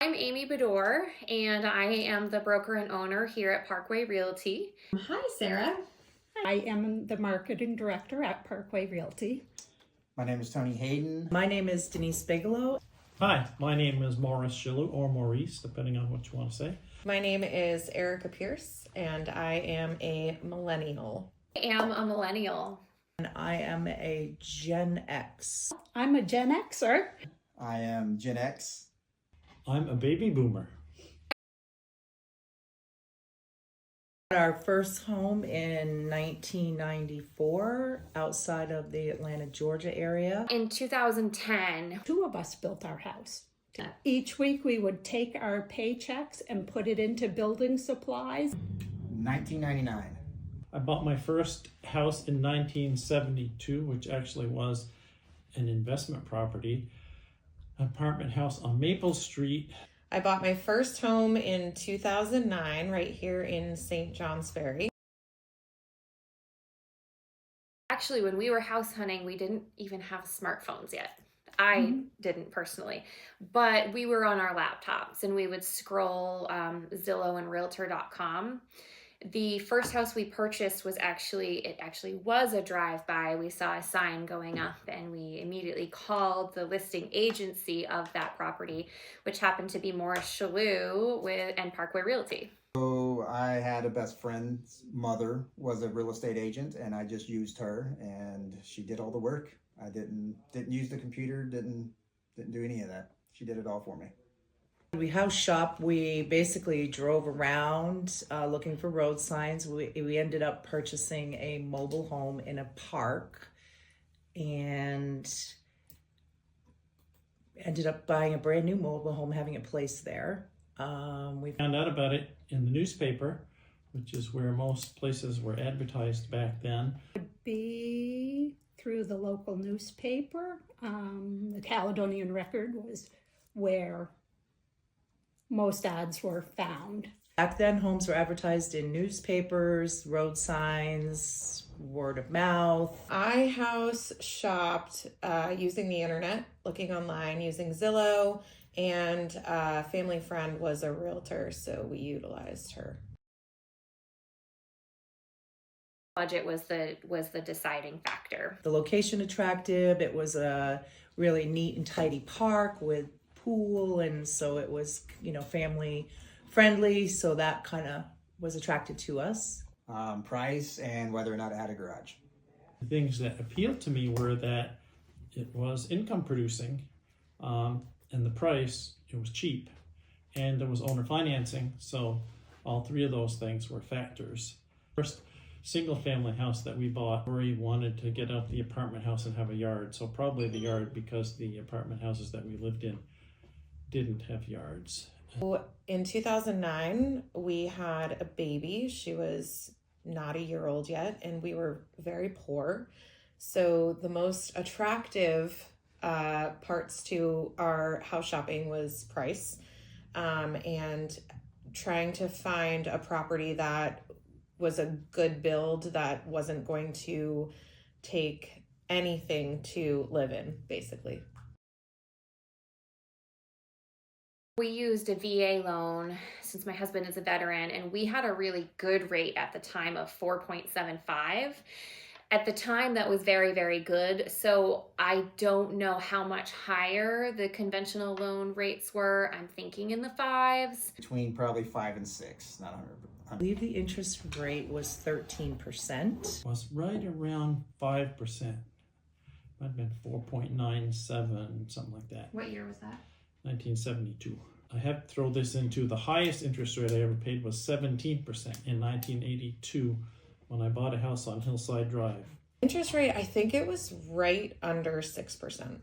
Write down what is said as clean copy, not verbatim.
I'm Amy Bedore, and I am the broker and owner here at Parkway Realty. Hi, Sarah. I am the marketing director at Parkway Realty. My name is Tony Hayden. My name is Denise Bigelow. Hi, my name is Morris Shillue, or Maurice, depending on what you want to say. My name is Erica Pierce, and I am a millennial. I am a millennial. And I am a Gen X. I'm a Gen Xer. I am Gen X. I'm a baby boomer. Our first home in 1994 outside of the Atlanta, Georgia area. In 2010, Two of us built our house. Each week we would take our paychecks and put it into building supplies. 1999. I bought my first house in 1972, which actually was an investment property, an apartment house on Maple Street. I bought my first home in 2009 right here in St. John's Ferry. actually, when we were house hunting, we didn't even have smartphones yet. I didn't personally, but we were on our laptops and we would scroll Zillow and Realtor.com. The first house we purchased was actually was a drive-by. We saw a sign going up and we immediately called the listing agency of that property, which happened to be Morris Shillue and Parkway Realty. So I had a best friend's mother was a real estate agent, and I just used her, and she did all the work. I didn't use the computer, didn't do any of that. She did it all for me. We house shop. We basically drove around looking for road signs. We ended up purchasing a mobile home in a park and ended up buying a brand new mobile home, having it placed there. We Found out about it in the newspaper, which is where most places were advertised back then. Be through the local newspaper. The Caledonian Record was where most ads were found. Back then, homes were advertised in newspapers, road signs, word of mouth. I house shopped using the internet, looking online, using Zillow, and a family friend was a realtor, so we utilized her. Budget was the deciding factor. The location attractive. It was a really neat and tidy park with pool, and so it was, family friendly, so that kind of was attracted to us. Price and whether or not it had a garage. The things that appealed to me were that it was income producing, and the price, it was cheap, and there was owner financing, so all three of those things were factors. First single family house that we bought, we wanted to get out the apartment house and have a yard, so probably the yard, because the apartment houses that we lived in didn't have yards. In 2009, we had a baby. She was not a year old yet, and we were very poor. So the most attractive parts to our house shopping was price, and trying to find a property that was a good build that wasn't going to take anything to live in, basically. We used a VA loan since my husband is a veteran, and we had a really good rate at the time of 4.75. At the time, that was very, very good. So I don't know how much higher the conventional loan rates were. I'm thinking in the fives. Between probably 5 and 6, not 100. I believe the interest rate was 13%. It was right around 5%. Might have been 4.97, something like that. What year was that? 1972. I have to throw this into the highest interest rate I ever paid was 17% in 1982 when I bought a house on Hillside Drive. Interest rate, I think it was right under 6%.